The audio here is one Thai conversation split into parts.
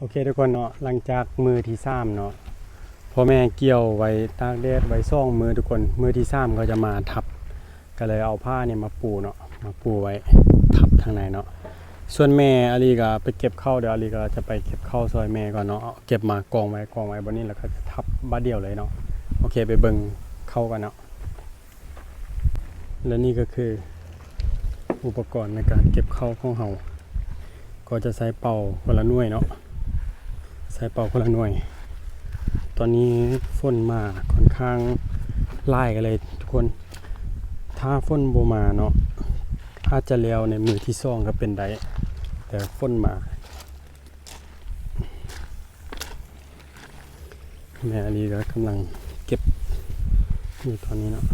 โอเคทุกคนเนาะหลังจากมือที่สามเนาะพ่อแม่เกี่ยวไว้ตากแดดไว้ซ่องมือทุกคนมือที่สามก็จะมาทับก็เลยเอาผ้าเนี่ยมาปูเนาะมาปูไว้ทับทางในเนาะส่วนแม่อาลีก็ไปเก็บเข้าเดี๋ยวอาลีก็จะไปเก็บเข้าซอยแม่ก่อนเนาะเก็บมากองไว้บนนี้แล้วก็ทับบ้าเดียวเลยเนาะโอเคไปเบิ่งเข้ากันเนาะและนี่ก็คืออุปกรณ์ในการเก็บเข้าของเฮาก็จะใช้เป่าคนละหน่วยเนาะใส่เป่าคนละหน่วยตอนนี้ฝนมาค่อนข้างไล่กันเลยทุกคนถ้าฝนโบมาเนาะอาจจะแล้วในมือที่ซ่องก็เป็นได้แต่ฝนมาแม่อาลีก็กำลังเก็บอยู่ตอนนี้เนาะ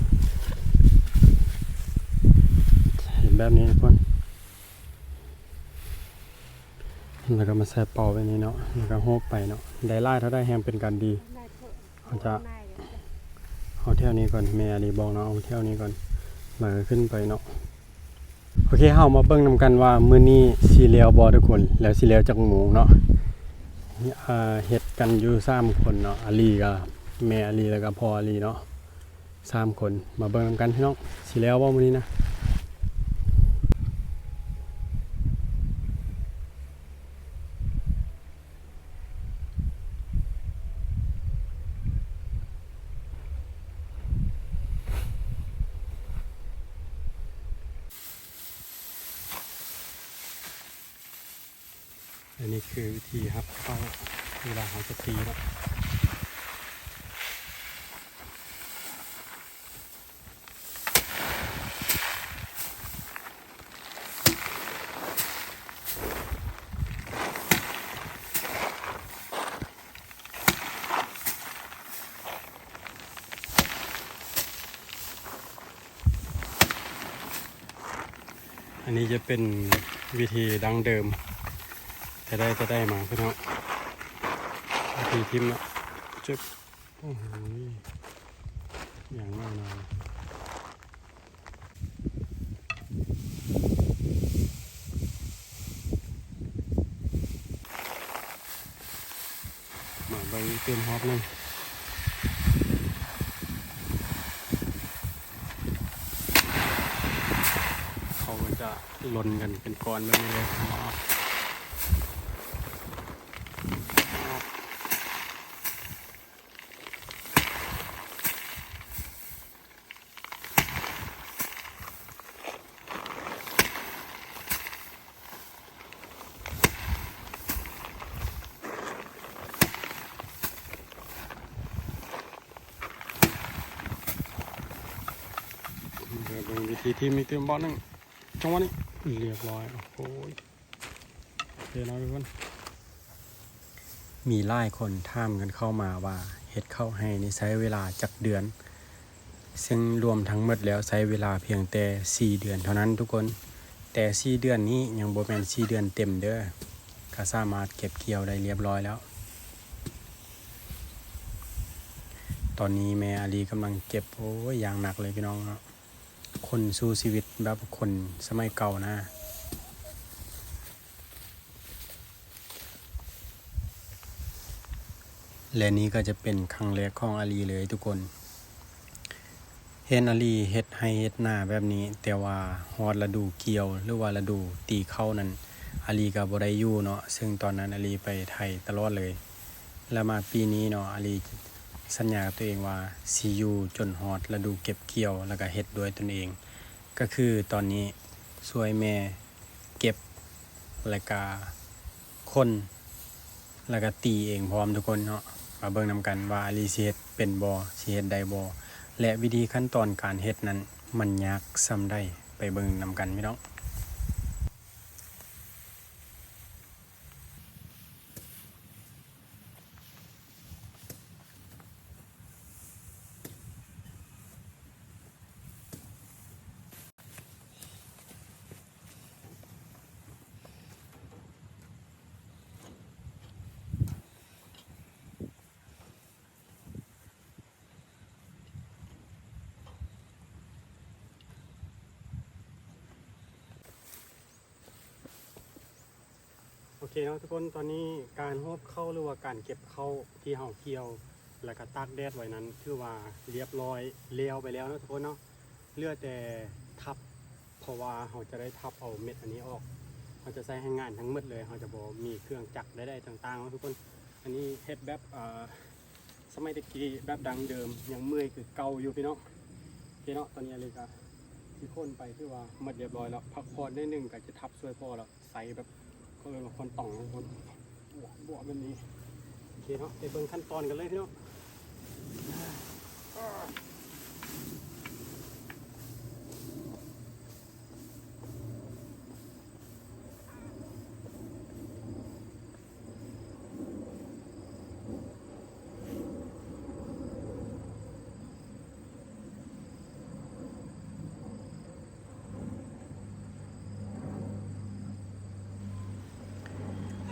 เห็นแบบนี้ทุกคนแล้วก็มาใส่เป่าไว้นี้เนาะแล้วก็โฮบไปเนาะได้ไล่ถ้าได้แฮมเป็นการดีเขาจะเอาเที่ยวนี้ก่อนแม่อาลีบอกเนาะเอาเที่ยวนี้ก่อนมาขึ้นไปเนาะโอเคเฮามาเบิ่งนำกันว่ามื้อนี้สิแล้วบ่ทุกคนแล้วสิแล้วจักโมงเนาะเฮ็ดกันอยู่3คนเนาะอาลีกับแม่อาลีแล้วก็พ่ออาลีเนาะ3คนมาเบิ่งนำกันพี่น้องสิแล้วบ่มื้อนี้นะอันนี้คือวิธีครับเข้าเวลาเขาจะตีเนาะอันนี้จะเป็นวิธีดั้งเดิมจะได้มาพี่น้องวิธีทิมเนาะจึ๊บโอ้โหอย่างมากเลยมาใบเต็มฮอปเลยเขาจะหล่นกันเป็นก้อนแบบนี้เลยเป็นวิธีที่มีเต็มบอลนึงจังหวะนี้เรียบร้อยโอ้ยโอเคนะทุกคนมีหลายคนถามกันเข้ามาว่าเฮ็ดเข้าให้นี่ใช้เวลาจักเดือนซึ่งรวมทั้งหมดแล้วใช้เวลาเพียงแต่4เดือนเท่านั้นทุกคนแต่4เดือนนี้ยังบ่แม่น4เดือนเต็มเด้อก็สามารถเก็บเกี่ยวได้เรียบร้อยแล้วตอนนี้แม่อาลีกำลังเก็บโอ้ยอย่างหนักเลยพี่น้องเนาะคนสู้ชีวิตแบบคนสมัยเก่านะและนี้ก็จะเป็นครั้งแรกของอาลีเลยทุกคนเห็นอาลีเฮ็ดให้เฮ็ดหน้าแบบนี้แต่ว่าฮอดฤดูเกี่ยวหรือว่าฤดูตีเข้านั้นอาลีก็บ่ได้อยู่เนาะซึ่งตอนนั้นอาลีไปไทยตลอดเลยแล้วมาปีนี้เนาะอาลีสัญญากับตัวเองว่าสิอยู่จนฮอดฤดูเก็บเกี่ยวแล้วก็เฮ็ดด้วยตนเองก็คือตอนนี้ช่วยแม่เก็บแล้วก็คนแล้วก็ตีเองพร้อมทุกคนเนาะมาเบิ่งนำกันว่าอาลีสิเฮ็ดเป็นบ่สิเฮ็ดได้บ่และวิธีขั้นตอนการเฮ็ดนั้นมันยากส่ำใดไปเบิ่งนำกันพี่น้อง เคเนาะทุกคนตอนนี้การฮอบเข้าหรือว่าการเก็บเข้าที่เฮาเกี่ยวแล้วก็ตากแดดไว้นั้นถือว่าเรียบร้อยเลี้ยวไปแล้วเนาะทุกคนเนาะเหลือแต่ทับเพราะว่าเราจะได้ทับเอาเม็ดอันนี้ออกเราจะใช้ให้งานทั้งหมดเลยเราจะบ่มีเครื่องจักรได้ต่างๆเนาะทุกคนอันนี้เฮ็ดแบบสมัยตะกี้แบบดังเดิมยังเมื่อยคือเก่าอยู่พี่น้องพี่น้องตอนนี้เลยก็ที่คนไปคือว่าหมดเรียบร้อยแล้วพักผ่อนได้หนึ่งก็จะทับช่วยพอแล้วใส่แบบก็เลยมาคนต่องคนบวกแบบนี้โอเคเนาะไปเบิ่งขั้นตอนกันเลยพี่น้อง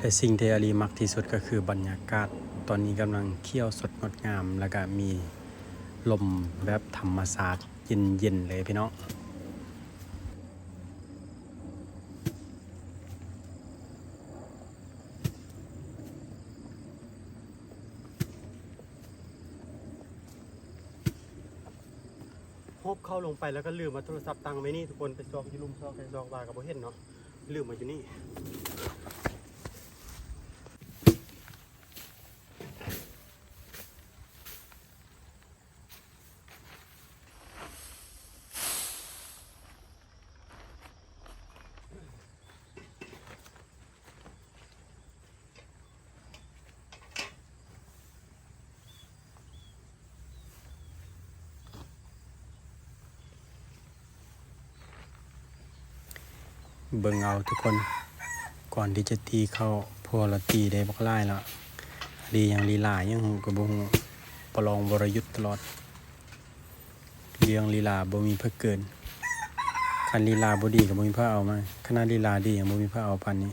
และสิ่งที่อาลีมักที่สุดก็คือบรรยากาศตอนนี้กำลังเคี่ยวสดงดงามแล้วก็มีลมแบบธรรมชาติเย็นๆเลยพี่น้องฮบเข้าลงไปแล้วก็ลืมมาโทรศัพท์ตังไว้นี่ทุกคนไปซอกอยู่ลุมซอกไปซอกวากับโบเห็นเนาะลืมมาอยู่นี่เบิ่งเอาทุกคนก่อนที่จะตีเข้าพอเราตีได้บักไล่แล้วดียังลีลายังกระบงประลองวรยุทธ์ตลอดเลี้ยงลีลาบ่มีเพื่อเกินคันลีลาบ่ดีกับบ่มีเพื่อเอามาขณะลีลาดียังบ่มีเพื่อเอาปานนี้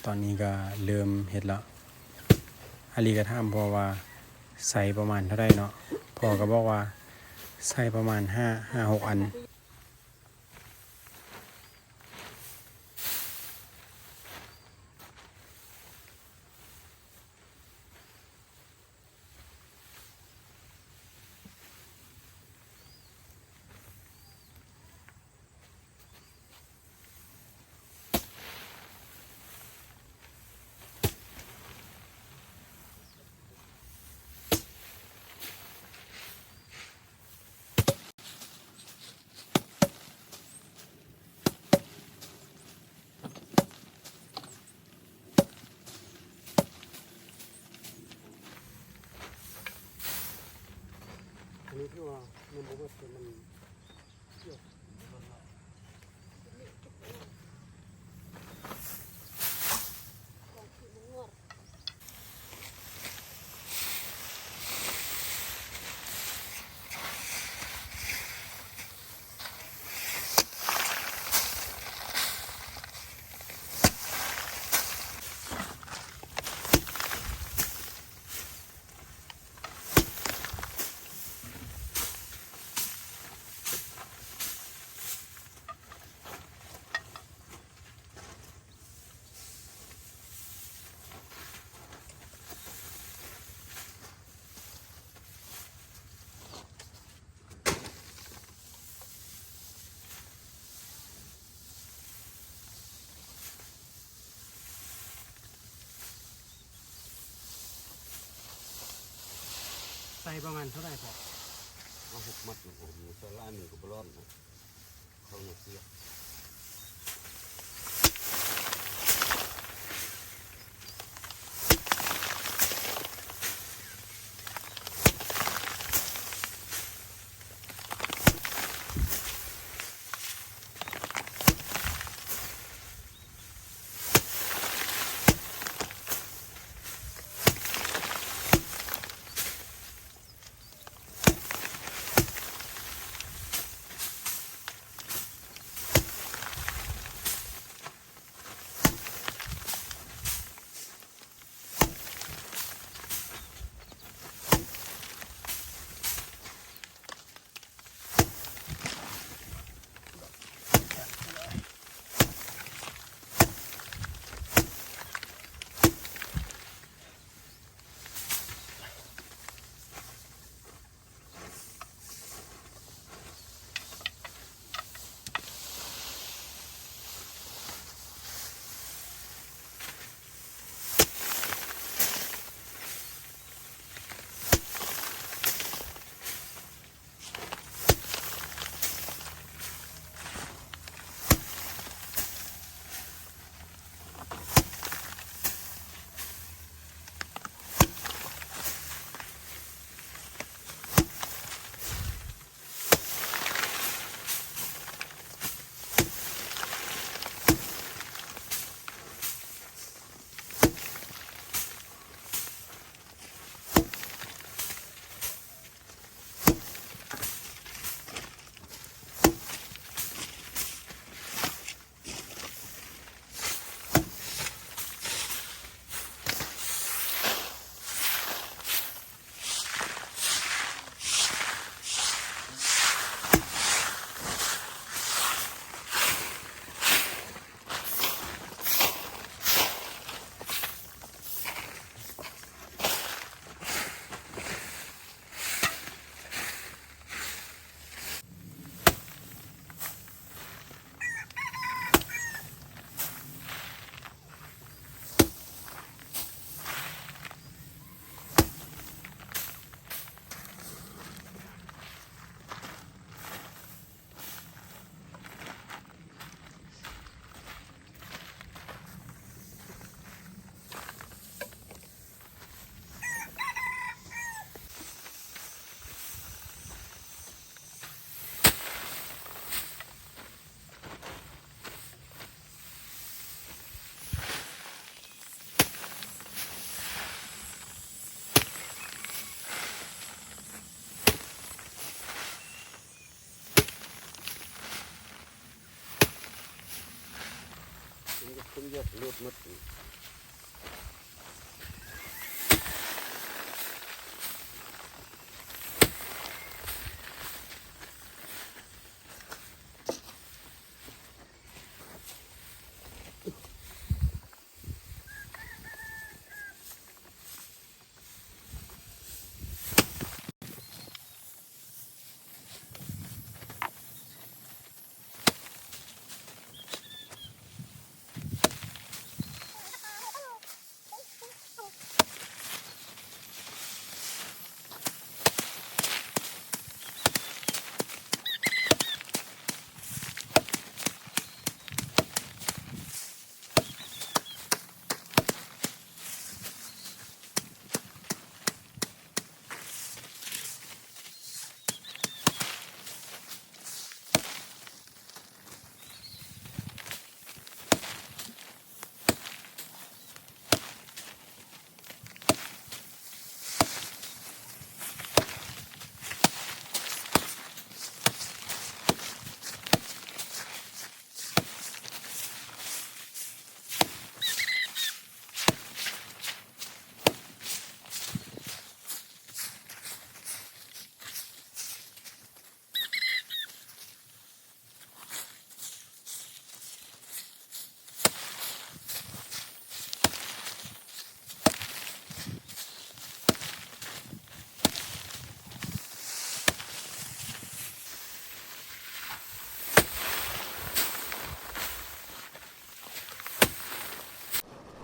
ตอนนี้ก็เริ่มเฮ็ดแล้วอาลีก็ถามพ่อว่าใส่ประมาณเท่าใดเนาะพ่อก็บอกว่าใส่ประมาณ5-6 อันอันนี้ที่ว่ามันบ่ว่ามันเกี่ยวใส่ประมาณเท่าไหร่พอเอา6 มัดผมโซล่า1 กับบอลอนนะเขาเสีย ยกรูดมัด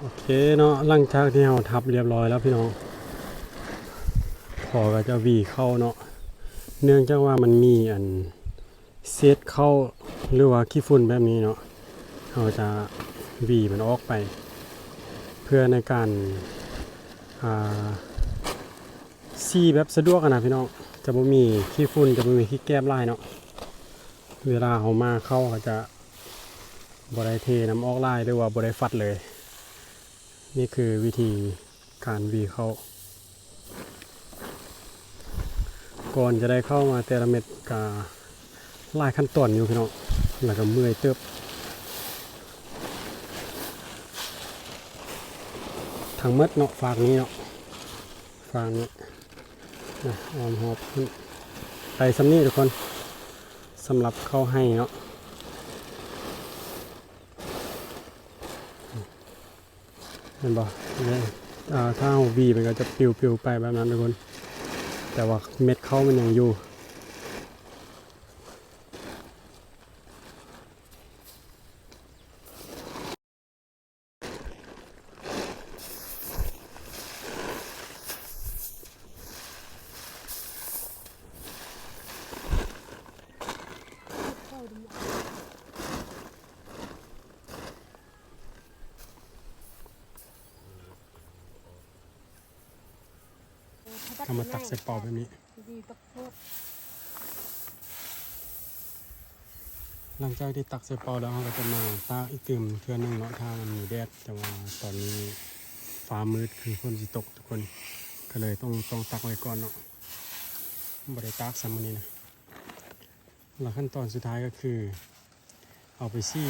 โอเคเนาะหลังจากที่เราทับเรียบร้อยแล้วพี่น้องพอก็จะวีเข้าเนาะเนื่องจากว่ามันมีอันเศษเข้าหรือว่าขี้ฝุ่นแบบนี้เนาะเราจะวีมันออกไป เพื่อในการซีแบบสะดวกนะพี่น้องจะบ่มีขี้ฝุ่นจะบ่มีขี้แก้มลายเนาะเวลาเอามาเข้าก็จะบ่ได้เทน้ำออกลายหรือว่าบ่ได้ฟัดเลยนี่คือวิธีการวีเข้าก่อนจะได้เข้ามาแต่ละเม็ดกาหลายขั้นตอนอยู่พี่น้องแล้วก็เมื่อยเติบทั้งหมดเนาะฝากนี้เนาะฝากนี้นะออมหอบไปสำนี้ทุกคนสำหรับเข้าให้เนาะเห็นบ่ถ้าเอาวีมันก็จะปิวไปแบบนั้นทุกคนแต่ว่าเม็ดเข้ามันยังอยู่ก็มาตักใส่เป่าแบบนี้หลังจากที่ตักใส่เป่าแล้วเราก็จะมาตากอีกตื่มเทื่อนึงเนาะถ้ามันมีแดดแต่ว่าตอนนี้ฟ้ามืดคือฝนสิตกทุกคนก็เลยต้องตักไว้ก่อนเนาะบ่ได้ตากซ้ำมื้อนี้นะแล้วขั้นตอนสุดท้ายก็คือเอาไปซี่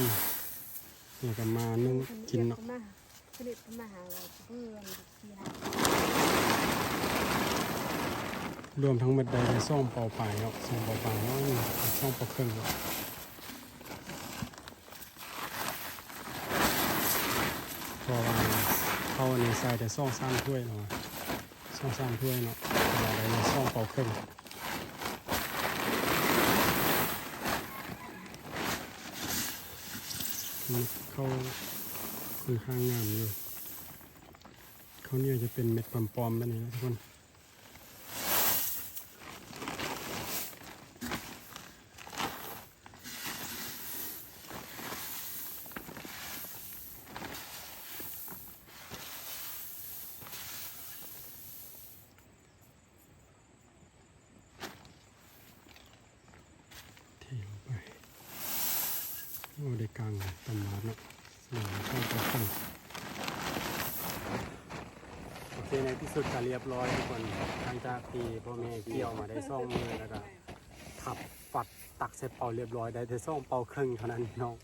แล้วก็มานึ่งกินเนาะรวมทั้งหมดได้ซ่อมเป่าปลายเนาะซ่อมเป่าปลายเนาะซ่อมเป่าเครื่องเนาะเพราะว่าเข้าในใส่แต่ซ่อมสร้างถ้วยเนาะซ่อมสร้างถ้วยเนาะเราได้ซ่อมเป่าเครื่องเขาค่อนข้างงามอยู่เขาเนี่ยจะเป็นเม็ดปลอมๆแบบนี้นะทุกคนเทลงไปโอ้ได้กลางตำราเนาะสมัยเข้าไปฟังโอเคในที่สุดก็เรียบร้อยทุกคนหลังจากที่พ่อแม่เกี่ยวมาได้ซ่อมมือแล้วก็ขับปัดตักใส่เป่าเรียบร้อยได้แต่ซ่อมเป่าครึ่งเท่านั้นน้อง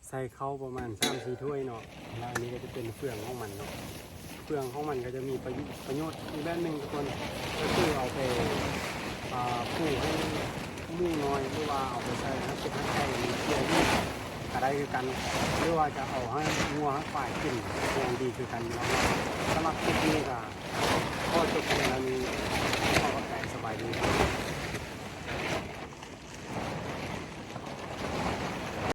ใส่เข้าประมาณ3-4ถ้วยเนาะแล้วอันนี้ก็จะเป็นเฟืองของมันเนาะเฟืองของมันก็จะมีประโยชน์อีกแบบหนึ่งทุกคนก็คือเอาไปปลูกให้หมู่น้อยหรือว่าเอาไปใส่ให้เป็ดให้ไก่เกี่ยวนี่ก็ได้คือกันหรือว่าจะเอาให้งัวให้ฝ่ายกินอย่างดีคือกันเนาะสำหรับคลิปนี้ก็ข้อจบกันแล้วนี้ข้อก็แต่สบายดี